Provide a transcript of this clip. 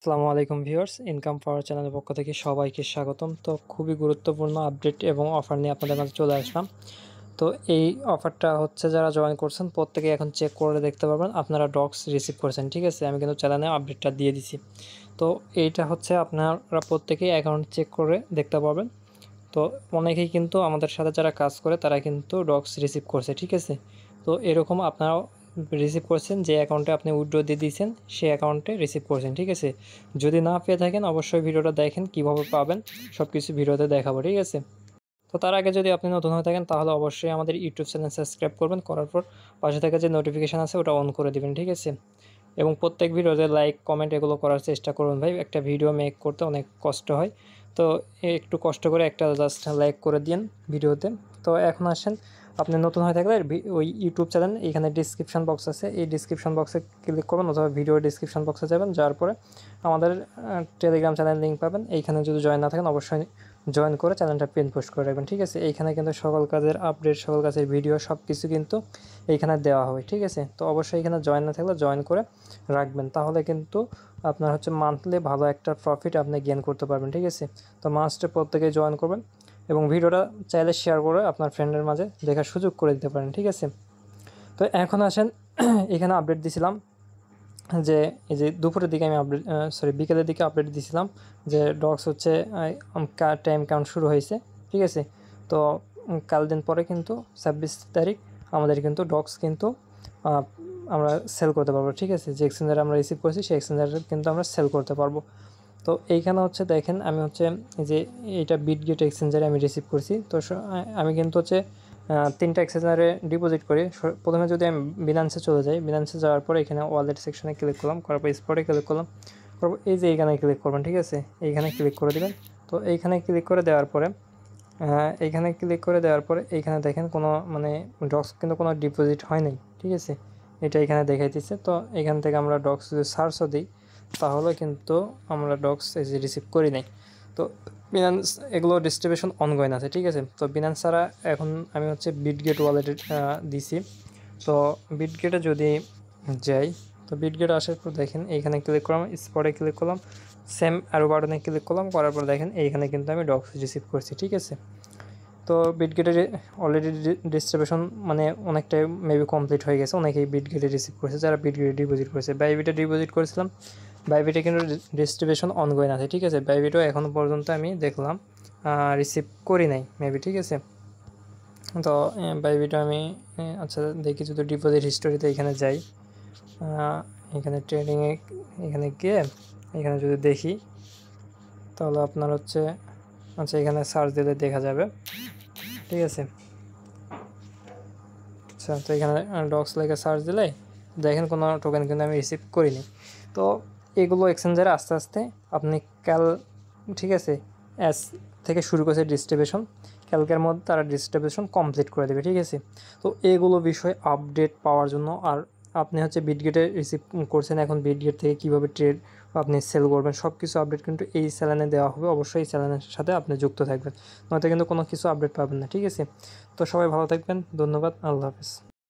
আসসালামু আলাইকুম viewers, income পাওয়ার চ্যানেলের পক্ষ থেকে সবাইকে স্বাগতম। তো খুবই গুরুত্বপূর্ণ আপডেট এবং অফার নিয়ে আপনাদের মাঝে চলে আসলাম। তো এই অফারটা হচ্ছে যারা জয়েন করছেন প্রত্যেকে এখন চেক করে দেখতে পারবেন আপনারা ডক্স রিসিভ করেছেন। ঠিক আছে, আমি কিন্তু চ্যানেলে আপডেটটা দিয়ে দিছি। তো এইটা হচ্ছে আপনারা প্রত্যেকেই অ্যাকাউন্ট চেক করে দেখতে পারবেন। তো অনেকেই কিন্তু আমাদের সাথে যারা কাজ করে তারা কিন্তু ডক্স রিসিভ করছে। ঠিক আছে, তো এরকম আপনারাও রিসিভ করছেন, যে অ্যাকাউন্টে আপনি উইথড্র দিয়ে দিয়েছেন সেই অ্যাকাউন্টে রিসিভ করছেন। ঠিক আছে, যদি না পেয়ে থাকেন অবশ্যই ভিডিওটা দেখেন, কিভাবে পাবেন সব কিছু ভিডিওতে দেখাবো। ঠিক আছে, তো তার আগে যদি আপনি নতুন হয়ে থাকেন তাহলে অবশ্যই আমাদের ইউটিউব চ্যানেল সাবস্ক্রাইব করবেন, করার পর পাশে থাকা যে নোটিফিকেশান আছে ওটা অন করে দেবেন। ঠিক আছে, এবং প্রত্যেক ভিডিওতে লাইক কমেন্ট এগুলো করার চেষ্টা করুন ভাই, একটা ভিডিও মেক করতে অনেক কষ্ট হয়। তো একটু কষ্ট করে একটা জাস্ট লাইক করে দিন ভিডিওতে। তো এখন আসেন, আপনি নতুন হয়ে থাকলে ওই ইউটিউব চ্যানেল এখানে ডিসক্রিপশন বক্স আছে, এই ডিসক্রিপশন বক্সে ক্লিক করবেন অথবা ভিডিও ডিসক্রিপশন বক্সে যাবেন, যাওয়ার পরে আমাদের টেলিগ্রাম চ্যানেল লিঙ্ক পাবেন। এইখানে যদি জয়েন না থাকেন অবশ্যই জয়েন করে চ্যানেলটা পিন পোস্ট করে রাখবেন। ঠিক আছে, এইখানে কিন্তু সকল কাজের আপডেট, সকল কাজের ভিডিও সব কিছু কিন্তু এইখানে দেওয়া হবে। ঠিক আছে, তো অবশ্যই এখানে জয়েন না থাকলে জয়েন করে রাখবেন, তাহলে কিন্তু আপনার হচ্ছে মান্থলি ভালো একটা প্রফিট আপনি গেইন করতে পারবেন। ঠিক আছে, তো মাস্টে প্রত্যেকে জয়েন করবেন এবং ভিডিওটা চাইলে শেয়ার করে আপনার ফ্রেন্ডের মাঝে দেখার সুযোগ করে দিতে পারেন। ঠিক আছে, তো এখন আসেন, এখানে আপডেট দিছিলাম যে এই যে দুপুরের দিকে আমি বিকেলের দিকে আপডেট দিয়েছিলাম যে ডক্স হচ্ছে টাইম কাউন্ট শুরু হয়েছে। ঠিক আছে, তো কাল দিন পরে কিন্তু 26 তারিখ আমাদের কিন্তু ডক্স কিন্তু আমরা সেল করতে পারবো। ঠিক আছে, যে এক্সচেঞ্জারে আমরা রিসিভ করছি সেই এক্সচেঞ্জারে কিন্তু আমরা সেল করতে পারবো। তো এইখানে হচ্ছে দেখেন, আমি হচ্ছে যে এইটা বিটগেট এক্সচেঞ্জারে আমি রিসিভ করছি। তো আমি কিন্তু হচ্ছে 3টা এক্সচেঞ্জারে ডিপোজিট করি। প্রথমে যদি আমি বিনান্সে চলে যাই, বিনান্সে যাওয়ার পরে এখানে ওয়ালেট সেকশনে ক্লিক করলাম, করার পর স্পটে ক্লিক করলাম, তারপর এই যে এইখানে ক্লিক করবেন। ঠিক আছে, এইখানে ক্লিক করে দেবেন। তো এইখানে ক্লিক করে দেওয়ার পরে এইখানে ক্লিক করে দেওয়ার পরে এইখানে দেখেন কোনো ডক্স কিন্তু কোনো ডিপোজিট হয় নাই। ঠিক আছে, এটা এখানে দেখাইতেছে। তো এখান থেকে আমরা ডক্স যদি সার্চও দিই তাহলে কিন্তু আমরা ডক্স এই যে রিসিভ করি নাই। তো বিনান্স এগুলো ডিস্ট্রিবিউশন অনগোয়িং আছে। ঠিক আছে, তো বিনান্স ছাড়া এখন আমি হচ্ছে বিটগেট ওয়ালেটে দিছি। তো বিটগেটে যদি যাই, তো বিটগেট আসার পর দেখেন এইখানে ক্লিক করলাম, স্পটে ক্লিক করলাম, সেম আরও বাটনে ক্লিক করলাম, করার পর দেখেন এইখানে কিন্তু আমি ডক্স রিসিভ করছি। ঠিক আছে, তো বিটগেটের অলরেডি ডিস্ট্রিবিউশন অনেকটাই মেবি কমপ্লিট হয়ে গেছে, অনেকেই বিটগেটে রিসিভ করেছে যারা বিটগেটে ডিপোজিট করেছে। বাইবিটে ডিপোজিট করেছিলাম, বাইবিটে কিন্তু ডিস্ট্রিবিউশন অনগোয়িং আছে। ঠিক আছে, বাইবিটও এখনও পর্যন্ত আমি দেখলাম রিসিভ করি নাই মেবি। ঠিক আছে, তো বাইবিটও আমি আচ্ছা দেখি, যদি ডিপোজিট হিস্টোরিতে এখানে যাই, এখানে ট্রেডিংয়ে এখানে গিয়ে এখানে যদি দেখি তাহলে আপনার হচ্ছে আচ্ছা এখানে সার্চ দিলে দেখা যাবে। ঠিক আছে, আচ্ছা তো এখানে ডক্স লেগে সার্চ দিলে দেখেন কোনো টোকেন কিন্তু আমি রিসিভ করিনি। তো এগুলো এক্সচেঞ্জারে আস্তে আস্তে আপনি কাল, ঠিক আছে, অ্যাজ থেকে শুরু করেছে ডিস্ট্রিবিউশন, কালকের মধ্যে তারা ডিস্ট্রিবিউশন কমপ্লিট করে দেবে। ঠিক আছে, তো এগুলো বিষয়ে আপডেট পাওয়ার জন্য, আর আপনি হচ্ছে বিটগেটে রিসিভ করছেন, এখন বিটগেট থেকে কীভাবে ট্রেড আপনি সেল করবেন সব কিছু আপডেট কিন্তু এই চ্যানেলে দেওয়া হবে। অবশ্যই এই চ্যানেলের সাথে আপনি যুক্ত থাকবেন, নয়তো কিন্তু কোনো কিছু আপডেট পাবেন না। ঠিক আছে, তো সবাই ভালো থাকবেন, ধন্যবাদ, আল্লাহ হাফেজ।